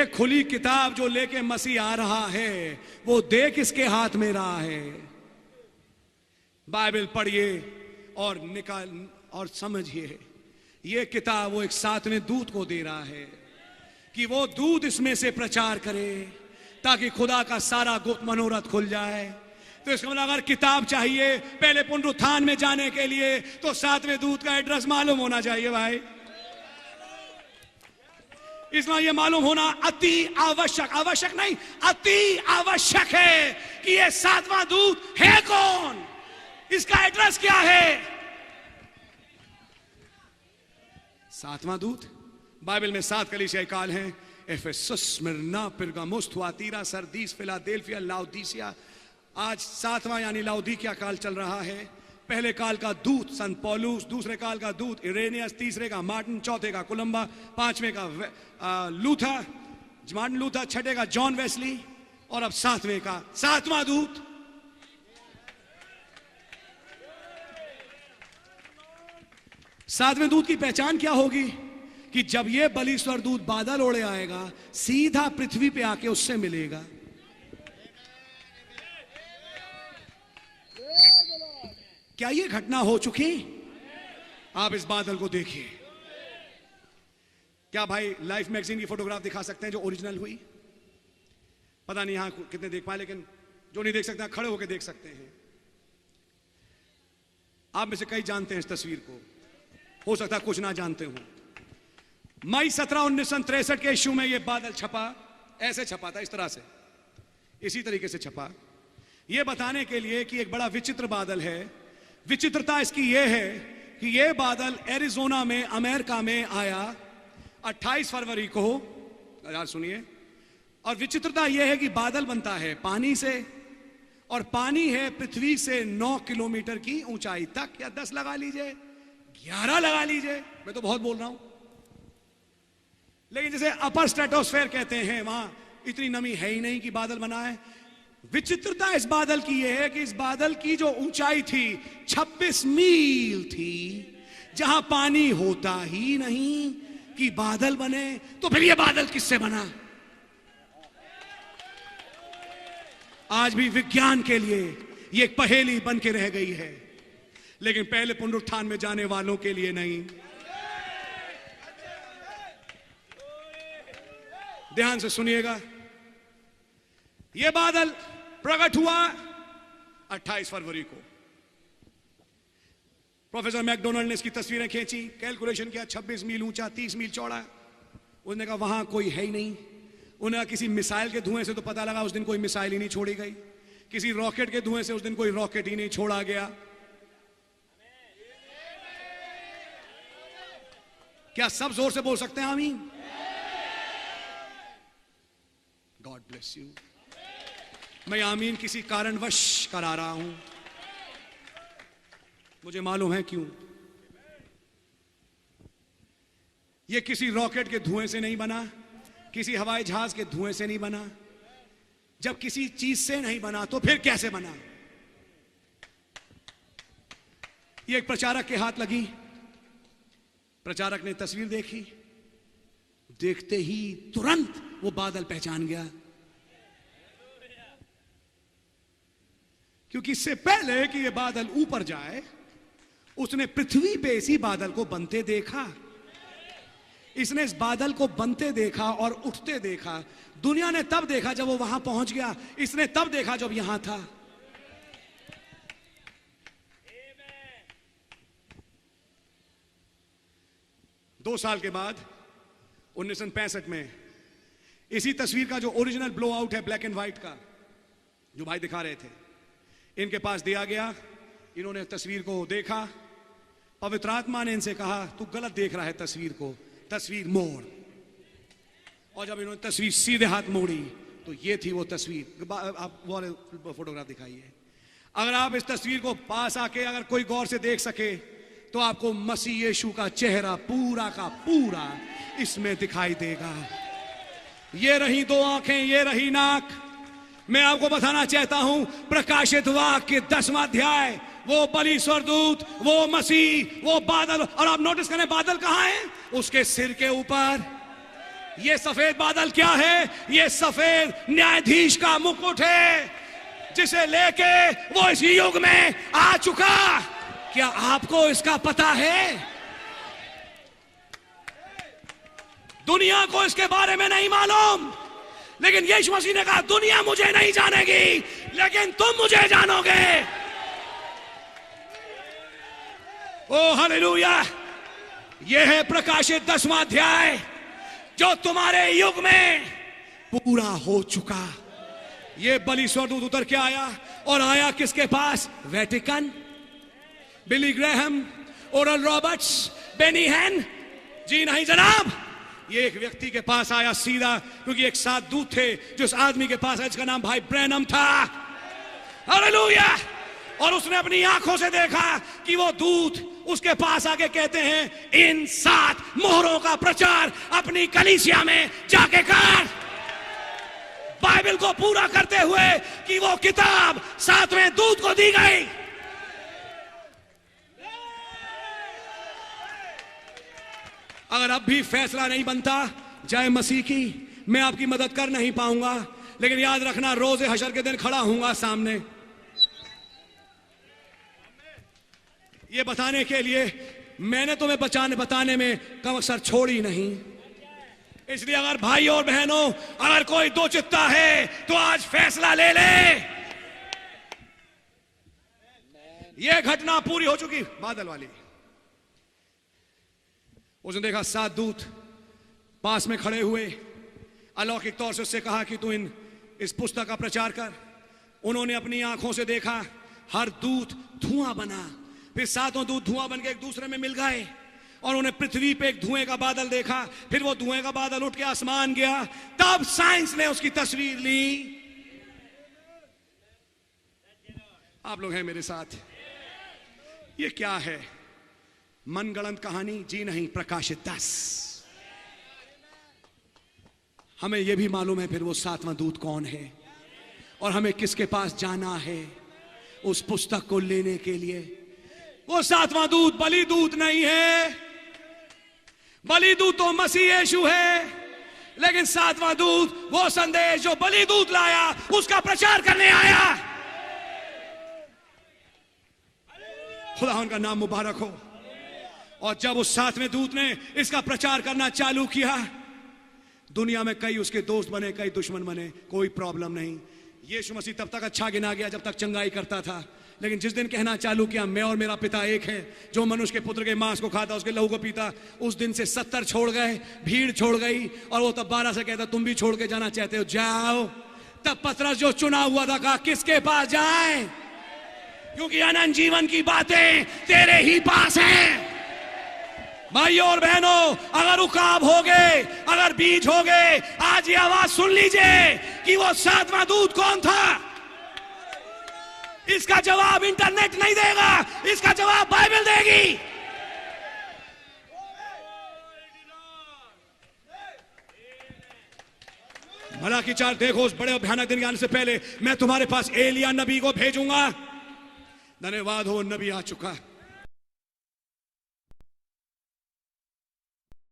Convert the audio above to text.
ये खुली किताब जो लेके मसीह आ रहा है, वो देख इसके हाथ में रहा है। बाइबल पढ़िए और निकाल और समझिए, ये किताब वो एक सातवें दूत को दे रहा है कि वो दूत इसमें से प्रचार करे ताकि खुदा का सारा गुप्त मनोरथ खुल जाए। तो इसका मतलब अगर किताब चाहिए पहले पुनरुत्थान में जाने के लिए, तो सातवें दूत का एड्रेस मालूम होना चाहिए भाई। इसमें यह मालूम होना अति आवश्यक, आवश्यक नहीं अति आवश्यक है कि यह सातवां दूत है कौन, इसका एड्रेस क्या है। सातवां दूत, बाइबल में 7 कलीसियाई काल हैं, Ephesus, Smyrna, Pergamos, Thyatira, Sardis, Philadelphia, Laodicea. आज 7वां यानी लाउदीकिया काल चल रहा है। पहले काल का दूत संत पौलुस, दूसरे काल का दूत इरेनियस, तीसरे का मार्टिन, चौथे का कोलंबा, पांचवें का लूथर, मार्टिन लूथर, छठे का जॉन वेस्ली, और अब 7वें का 7वां दूत। सातवें दूत की पहचान क्या होगी कि जब यह बलिस्वर दूत बादल ओढ़े आएगा, सीधा पृथ्वी पे आके उससे मिलेगा। क्या यह घटना हो चुकी? आप इस बादल को देखिए। क्या भाई लाइफ मैगजीन की फोटोग्राफ दिखा सकते हैं जो ओरिजिनल हुई? पता नहीं यहां कितने देख पाए, लेकिन जो नहीं देख सकते खड़े होकर देख सकते हैं। आप में से कई जानते हैं इस तस्वीर को, हो सकता है कुछ ना जानते हो। मई 17, 1963 के इश्यू में यह बादल छपा, ऐसे छपा था, इस तरह से, इसी तरीके से छपा, यह बताने के लिए कि एक बड़ा विचित्र बादल है। विचित्रता इसकी यह है कि यह बादल एरिज़ोना में अमेरिका में आया 28 फरवरी को। यार सुनिए, और विचित्रता यह है कि बादल बनता है पानी से, और पानी है पृथ्वी से 9 किलोमीटर की ऊंचाई तक, या 10 लगा लीजिए, 11 लगा लीजिए, मैं तो बहुत बोल रहा हूं। लेकिन जैसे अपर स्ट्रेटोस्फेयर कहते हैं, वहां इतनी नमी है ही नहीं कि बादल बना है। विचित्रता इस बादल की यह है कि इस बादल की जो ऊंचाई थी 26 मील थी, जहां पानी होता ही नहीं कि बादल बने। तो फिर यह बादल किससे बना? आज भी विज्ञान के लिए यह एक पहेली बन के रह गई है, लेकिन पहले पुनरुत्थान में जाने वालों के लिए नहीं। ध्यान से सुनिएगा, यह बादल प्रकट हुआ 28 फरवरी को। प्रोफेसर मैकडोनाल्ड ने इसकी तस्वीरें खींची, कैलकुलेशन किया, 26 मील ऊंचा, 30 मील चौड़ा। उसने कहा वहां कोई है ही नहीं। उन्हें किसी मिसाइल के धुएं से तो पता लगा उस दिन कोई मिसाइल ही नहीं छोड़ी गई, किसी रॉकेट के धुएं से उस दिन कोई रॉकेट ही नहीं छोड़ा गया। क्या सब जोर से बोल सकते हैं आमीन? God bless you. मैं आमीन किसी कारणवश करा रहा हूं, मुझे मालूम है क्यों। यह किसी रॉकेट के धुएं से नहीं बना, किसी हवाई जहाज के धुएं से नहीं बना। जब किसी चीज से नहीं बना तो फिर कैसे बना? यह एक प्रचारक के हाथ लगी। प्रचारक ने तस्वीर देखी, देखते ही तुरंत वो बादल पहचान गया, क्योंकि इससे पहले कि ये बादल ऊपर जाए उसने पृथ्वी पे इसी बादल को बनते देखा। इसने इस बादल को बनते देखा और उठते देखा। दुनिया ने तब देखा जब वो वहां पहुंच गया, इसने तब देखा जब यहां था। दो साल के बाद 1965 में इसी तस्वीर का जो ओरिजिनल ब्लो आउट है ब्लैक एंड व्हाइट का, जो भाई दिखा रहे थे, इनके पास दिया गया। इन्होंने तस्वीर को देखा, पवित्र आत्मा ने इनसे कहा तू गलत देख रहा है तस्वीर को, तस्वीर मोड़। और जब इन्होंने तस्वीर सीधे हाथ मोड़ी तो ये थी वो तस्वीर। आप वो फोटोग्राफ दिखाइए। अगर आप इस तस्वीर को पास आके अगर कोई गौर से देख सके तो आपको मसीह यीशु का चेहरा पूरा का पूरा इसमें दिखाई देगा। ये रही दो आंखें, ये रही नाक। मैं आपको बताना चाहता हूं, प्रकाशित वाक्य 10वां अध्याय, वो बलि स्वर्गदूत, वो मसीह, वो बादल। और आप नोटिस करें बादल कहां है? उसके सिर के ऊपर। ये सफेद बादल क्या है? ये सफेद न्यायाधीश का मुकुट है, जिसे लेके वो इस युग में आ चुका। क्या आपको इसका पता है? दुनिया को इसके बारे में नहीं मालूम, लेकिन यीशु मसीह ने कहा दुनिया मुझे नहीं जानेगी, लेकिन तुम मुझे जानोगे। ओ हालेलुया। यह है प्रकाशित 10वां अध्याय, जो तुम्हारे युग में पूरा हो चुका। ये बलि स्वर्गदूत उतर के आया, और आया किसके पास? वेटिकन, बिली ग्रेहम, ओरल रॉबर्ट्स, बेनी हैन? जी नहीं जनाब, ये एक व्यक्ति के पास आया सीधा, क्योंकि एक साथ दूत थे जो उस आदमी के पास है, जिसका नाम भाई ब्रैनम था। हालेलुया। और उसने अपनी आंखों से देखा कि वो दूत उसके पास आके कहते हैं, इन 7 मोहरों का प्रचार अपनी कलीसिया में जाके कर। बाइबल को पूरा करते हुए कि वो किताब 7वें दूत को दी गई। अगर अब भी फैसला नहीं बनता जय मसीह की, मैं आपकी मदद कर नहीं पाऊंगा, लेकिन याद रखना रोज़े हशर के दिन खड़ा हूंगा सामने, ये बताने के लिए मैंने तुम्हें बताने में कम अक्सर छोड़ी नहीं। इसलिए अगर भाई और बहनों, अगर कोई दो चित्ता है तो आज फैसला ले ले। ये घटना पूरी हो चुकी बादल वाली। उसने देखा 7 दूत पास में खड़े हुए, अलौकिक तौर से उससे कहा कि तू इस पुस्तक का प्रचार कर। उन्होंने अपनी आंखों से देखा, हर दूत धुआं बना, फिर 7 दूत धुआं बन के एक दूसरे में मिल गए, और उन्हें पृथ्वी पे एक धुएं का बादल देखा। फिर वो धुएं का बादल उठ के आसमान गया। तब साइंस ने उसकी तस्वीर ली। आप लोग हैं मेरे साथ? ये क्या है? मनगढ़ंत कहानी? जी नहीं, प्रकाशित 10। हमें यह भी मालूम है फिर वो 7वां दूत कौन है, और हमें किसके पास जाना है उस पुस्तक को लेने के लिए। वो 7वां दूत बलि दूत नहीं है, बलि दूत तो मसीह यीशु है, लेकिन 7वां दूत वो संदेश जो बलि दूत लाया उसका प्रचार करने आया। खुदा उनका नाम मुबारक हो। और जब उस 7वें दूत ने इसका प्रचार करना चालू किया, दुनिया में कई उसके दोस्त बने, कई दुश्मन बने, कोई प्रॉब्लम नहीं। यीशु मसीह तब तक अच्छा गिना गया जब तक चंगाई करता था, लेकिन जिस दिन कहना चालू किया मैं और मेरा पिता एक है, जो मनुष्य के पुत्र के मांस को खाता उसके लहू को पीता, उस दिन से 70 छोड़ गए, भीड़ छोड़ गई। और वो तब 12 से कहता तुम भी छोड़ के जाना चाहते हो, जाओ। तब पतरस जो चुना हुआ था कहा किसके पास जाए, क्योंकि अनंत जीवन की बातें तेरे ही पास हैं। भाइयों और बहनों, अगर उकाब हो गए, अगर बीज हो गए, आज ये आवाज सुन लीजिए कि वो 7वां दूत कौन था। इसका जवाब इंटरनेट नहीं देगा, इसका जवाब बाइबल देगी। मलाकी 4 देखो, उस बड़े भयानक दिन के आने से पहले मैं तुम्हारे पास एलिया नबी को भेजूंगा। धन्यवाद हो, नबी आ चुका।